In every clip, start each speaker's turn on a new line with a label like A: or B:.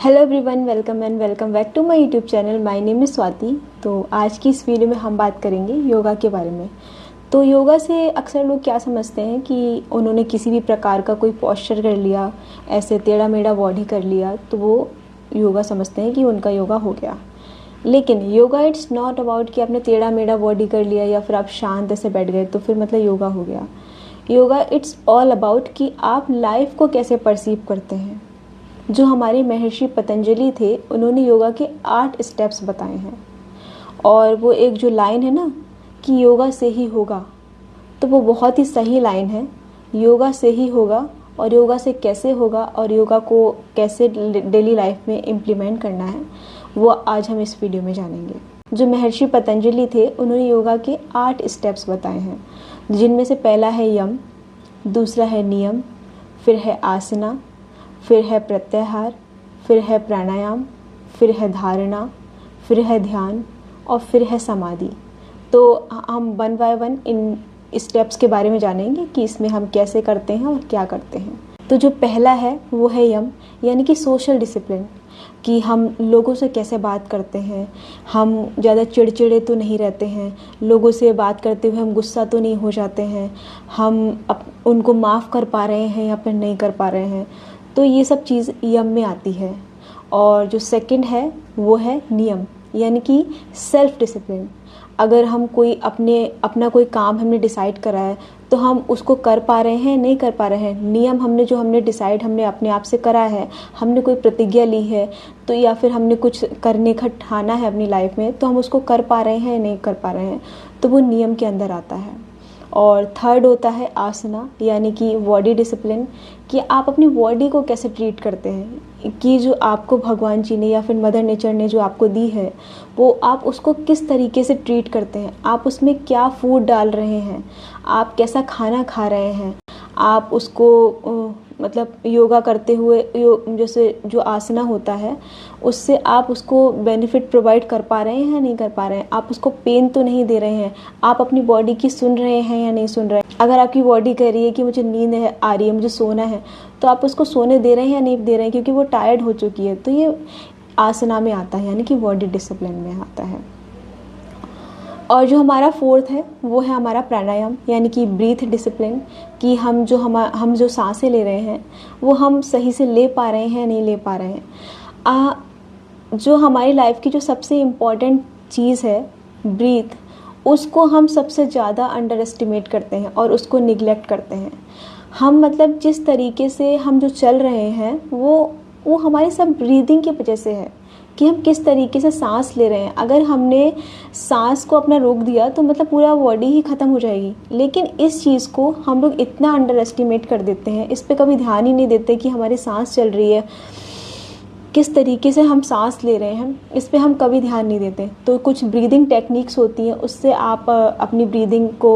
A: Hello everyone, welcome back to my YouTube channel. My name is Swati. तो आज की इस वीडियो में हम बात करेंगे योगा के बारे में। तो योगा से अक्सर लोग क्या समझते हैं कि उन्होंने किसी भी प्रकार का कोई पोस्चर कर लिया, ऐसे टेढ़ा मेढ़ा बॉडी कर लिया, तो वो योगा समझते हैं कि उनका योगा हो गया। लेकिन योगा इट्स नॉट अबाउट कि आपने टेढ़ा मेढ़ा बॉडी कर लिया या फिर आप शांत से बैठ गए तो फिर मतलब योगा हो गया। योगा इट्स ऑल अबाउट कि आप लाइफ को कैसे परसीव करते हैं। जो हमारे महर्षि पतंजलि थे, उन्होंने योगा के 8 स्टेप्स बताए हैं। और वो एक जो लाइन है ना कि योगा से ही होगा, तो वो बहुत ही सही लाइन है। योगा से ही होगा, और योगा से कैसे होगा और योगा को कैसे डेली लाइफ में इम्प्लीमेंट करना है, वो आज हम इस वीडियो में जानेंगे। जो महर्षि पतंजलि थे, उन्होंने योगा के 8 स्टेप्स बताए हैं, जिनमें से पहला है यम, दूसरा है नियम, फिर है आसना, फिर है प्रत्याहार, फिर है प्राणायाम, फिर है धारणा, फिर है ध्यान और फिर है समाधि। तो हम 1 बाय 1 इन स्टेप्स के बारे में जानेंगे कि इसमें हम कैसे करते हैं और क्या करते हैं। तो जो पहला है वो है यम, यानी कि सोशल डिसिप्लिन, कि हम लोगों से कैसे बात करते हैं। हम ज़्यादा चिड़चिड़े तो नहीं रहते हैं, लोगों से बात करते हुए हम गुस्सा तो नहीं हो जाते हैं, हम उनको माफ़ कर पा रहे हैं या फिर नहीं कर पा रहे हैं। तो ये सब चीज़ यम में आती है। और जो सेकंड है वो है नियम, यानी कि सेल्फ डिसिप्लिन। अगर हम कोई अपना कोई काम हमने डिसाइड करा है, तो हम उसको कर पा रहे हैं नहीं कर पा रहे हैं। नियम हमने डिसाइड हमने अपने आप से करा है, हमने कोई प्रतिज्ञा ली है, तो या फिर हमने कुछ करने का ठाना है अपनी लाइफ में, तो हम उसको कर पा रहे हैं नहीं कर पा रहे हैं, तो वो नियम के अंदर आता है। और थर्ड होता है आसना, यानी कि बॉडी डिसिप्लिन, कि आप अपनी बॉडी को कैसे ट्रीट करते हैं, कि जो आपको भगवान जी ने या फिर मदर नेचर ने जो आपको दी है, वो आप उसको किस तरीके से ट्रीट करते हैं। आप उसमें क्या फूड डाल रहे हैं, आप कैसा खाना खा रहे हैं, आप उसको मतलब योगा करते हुए जैसे जो आसना होता है, उससे आप उसको बेनिफिट प्रोवाइड कर पा रहे हैं या नहीं कर पा रहे हैं। आप उसको पेन तो नहीं दे रहे हैं, आप अपनी बॉडी की सुन रहे हैं या नहीं सुन रहे हैं। अगर आपकी बॉडी कह रही है कि मुझे नींद आ रही है, मुझे सोना है, तो आप उसको सोने दे रहे हैं या नहीं दे रहे हैं, क्योंकि वो टायर्ड हो चुकी है। तो ये आसना में आता है, यानी कि बॉडी डिसिप्लिन में आता है। और जो हमारा फोर्थ है वो है हमारा प्राणायाम, यानी कि ब्रीथ डिसिप्लिन, कि हम जो सांसें ले रहे हैं वो हम सही से ले पा रहे हैं नहीं ले पा रहे हैं। जो हमारी लाइफ की जो सबसे इम्पॉर्टेंट चीज़ है ब्रीथ, उसको हम सबसे ज़्यादा अंडर एस्टिमेट करते हैं और उसको निगलेक्ट करते हैं। हम मतलब जिस तरीके से हम जो चल रहे हैं वो हमारी सब ब्रीदिंग की वजह से है, कि हम किस तरीके से सांस ले रहे हैं। अगर हमने सांस को अपना रोक दिया तो मतलब पूरा बॉडी ही ख़त्म हो जाएगी। लेकिन इस चीज़ को हम लोग इतना अंडर एस्टिमेट कर देते हैं, इस पे कभी ध्यान ही नहीं देते कि हमारी सांस चल रही है, किस तरीके से हम सांस ले रहे हैं, इस पे हम कभी ध्यान नहीं देते। तो कुछ ब्रीदिंग टेक्निक्स होती हैं, उससे आप अपनी ब्रीदिंग को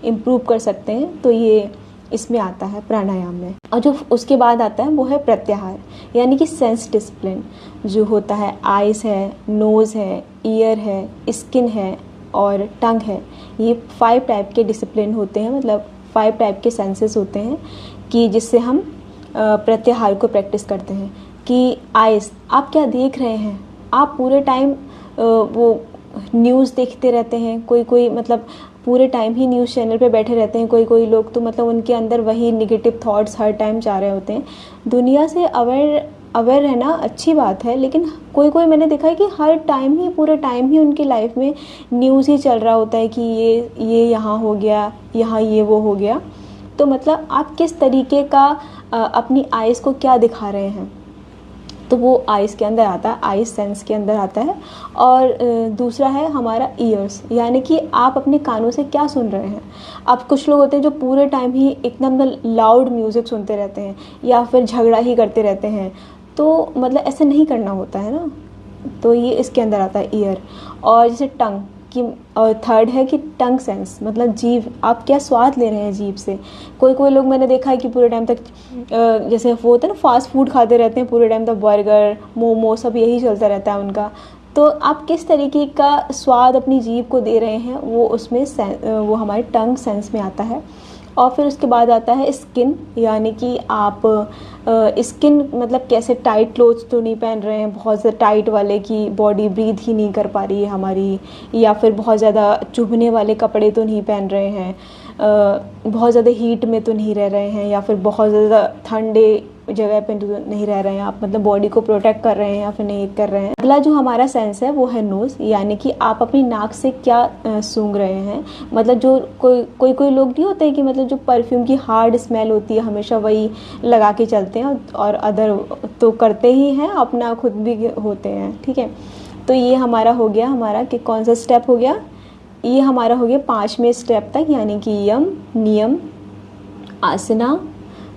A: इम्प्रूव कर सकते हैं। तो ये इसमें आता है प्राणायाम में। और जो उसके बाद आता है वो है प्रत्याहार, यानी कि सेंस डिसिप्लिन, जो होता है आइज़ है, नोज़ है, ईयर है, स्किन है और टंग है। ये 5 टाइप के डिसिप्लिन होते हैं, मतलब 5 टाइप के सेंसेस होते हैं, कि जिससे हम प्रत्याहार को प्रैक्टिस करते हैं। कि आइज़, आप क्या देख रहे हैं। आप पूरे टाइम वो न्यूज़ देखते रहते हैं, कोई मतलब पूरे टाइम ही न्यूज़ चैनल पे बैठे रहते हैं। कोई लोग तो मतलब उनके अंदर वही निगेटिव थॉट्स हर टाइम जा रहे होते हैं। दुनिया से अवेयर रहना अच्छी बात है, लेकिन कोई मैंने देखा है कि हर टाइम ही पूरे टाइम ही उनकी लाइफ में न्यूज़ ही चल रहा होता है कि ये यहाँ हो गया, यहाँ ये वो हो गया। तो मतलब आप किस तरीके का अपनी आइज़ को क्या दिखा रहे हैं, तो वो आइज़ के अंदर आता है, आइज़ सेंस के अंदर आता है। और दूसरा है हमारा ईयर्स, यानी कि आप अपने कानों से क्या सुन रहे हैं। अब कुछ लोग होते हैं जो पूरे टाइम ही एकदम लाउड म्यूज़िक सुनते रहते हैं या फिर झगड़ा ही करते रहते हैं, तो मतलब ऐसे नहीं करना होता है ना। तो ये इसके अंदर आता है ईयर। और जैसे टंग कि, और थर्ड है कि टंग सेंस, मतलब जीभ, आप क्या स्वाद ले रहे हैं जीभ से। कोई लोग मैंने देखा है कि पूरे टाइम तक जैसे वो होता है ना, फास्ट फूड खाते रहते हैं पूरे टाइम तक, बर्गर मोमो सब यही चलता रहता है उनका। तो आप किस तरीके का स्वाद अपनी जीभ को दे रहे हैं, वो उसमें वो हमारे टंग सेंस में आता है। और फिर उसके बाद आता है स्किन, यानी कि आप स्किन मतलब कैसे, टाइट क्लोथ्स तो नहीं पहन रहे हैं बहुत ज़्यादा टाइट वाले कि बॉडी ब्रीथ ही नहीं कर पा रही है हमारी, या फिर बहुत ज़्यादा चुभने वाले कपड़े तो नहीं पहन रहे हैं, बहुत ज़्यादा हीट में तो नहीं रह रहे हैं, या फिर बहुत ज़्यादा ठंडे जगह पे तो नहीं रह रहे हैं आप, मतलब बॉडी को प्रोटेक्ट कर रहे हैं या फिर नहीं कर रहे हैं। अगला जो हमारा सेंस है वो है नोज़, यानी कि आप अपनी नाक से क्या सूंघ रहे हैं। मतलब जो कोई लोग नहीं होते कि मतलब जो परफ्यूम की हार्ड स्मेल होती है हमेशा वही लगा के चलते हैं, और अदर तो करते ही हैं, अपना खुद भी होते हैं, ठीक है। तो ये हमारा हो गया, हमारा कि कौन सा स्टेप हो गया, ये हमारा हो गया 5वें स्टेप तक, यानी कि यम, नियम, आसना,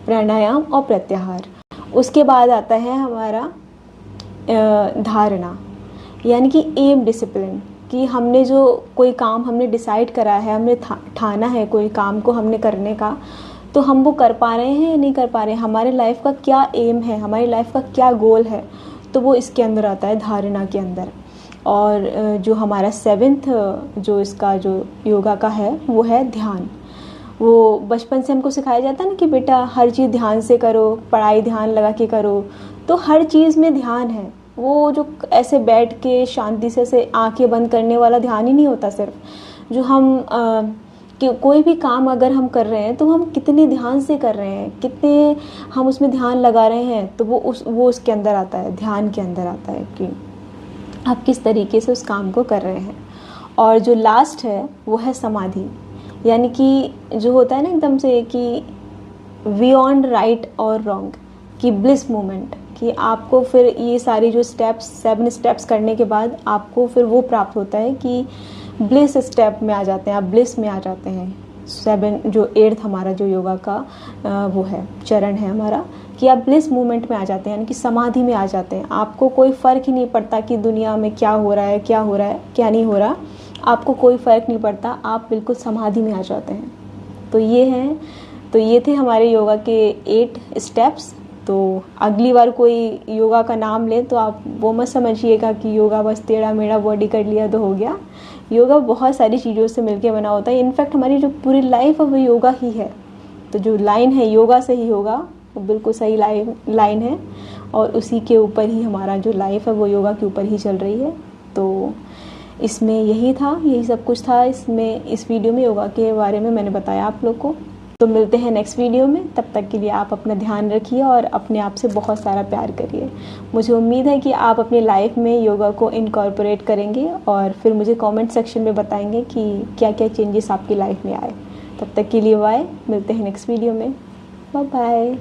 A: प्राणायाम और प्रत्याहार। उसके बाद आता है हमारा धारणा, यानी कि एम डिसिप्लिन, कि हमने जो कोई काम हमने डिसाइड करा है, हमने ठाना है कोई काम को हमने करने का, तो हम वो कर पा रहे हैं या नहीं कर पा रहे हैं, हमारे लाइफ का क्या एम है, हमारी लाइफ का क्या गोल है, तो वो इसके अंदर आता है, धारणा के अंदर। और जो हमारा 7th जो इसका जो योगा का है वो है ध्यान। वो बचपन से हमको सिखाया जाता है ना कि बेटा हर चीज़ ध्यान से करो, पढ़ाई ध्यान लगा के करो, तो हर चीज़ में ध्यान है। वो जो ऐसे बैठ के शांति से आंखें बंद करने वाला ध्यान ही नहीं होता, सिर्फ जो हम कि कोई भी काम अगर हम कर रहे हैं तो हम कितने ध्यान से कर रहे हैं, कितने हम उसमें ध्यान लगा रहे हैं, तो वो उसके अंदर आता है, ध्यान के अंदर आता है कि आप किस तरीके से उस काम को कर रहे हैं। और जो लास्ट है वो है समाधि, यानी कि जो होता है ना एकदम से कि बियॉन्ड राइट और रॉन्ग, कि ब्लिस मोमेंट, कि आपको फिर ये सारी जो स्टेप्स 7 स्टेप्स करने के बाद आपको फिर वो प्राप्त होता है कि ब्लिस स्टेप में आ जाते हैं, आप ब्लिस में आ जाते हैं। 7 जो 8th हमारा जो योगा का वो है चरण है हमारा, कि आप ब्लिस मूवमेंट में आ जाते हैं, यानी कि समाधि में आ जाते हैं। आपको कोई फ़र्क ही नहीं पड़ता कि दुनिया में क्या हो रहा है, क्या हो रहा है, क्या नहीं हो रहा, आपको कोई फ़र्क नहीं पड़ता, आप बिल्कुल समाधि में आ जाते हैं। तो ये थे हमारे योगा के 8 स्टेप्स। तो अगली बार कोई योगा का नाम ले तो आप वो मत समझिएगा कि योगा बस टेढ़ा मेढ़ा बॉडी कर लिया तो हो गया। योगा बहुत सारी चीज़ों से मिलके बना होता है, इनफैक्ट हमारी जो पूरी लाइफ है वो योगा ही है। तो जो लाइन है योगा से ही होगा, वो बिल्कुल सही लाइन है, और उसी के ऊपर ही हमारा जो लाइफ है वो योगा के ऊपर ही चल रही है। तो इसमें यही था, यही सब कुछ था इसमें, इस वीडियो में योगा के बारे में मैंने बताया आप लोग को। तो मिलते हैं नेक्स्ट वीडियो में, तब तक के लिए आप अपना ध्यान रखिए और अपने आप से बहुत सारा प्यार करिए। मुझे उम्मीद है कि आप अपनी लाइफ में योगा को इनकॉर्पोरेट करेंगे और फिर मुझे कमेंट सेक्शन में बताएंगे कि क्या क्या चेंजेस आपकी लाइफ में आए। तब तक के लिए बाय, मिलते हैं नेक्स्ट वीडियो में, बाय बाय।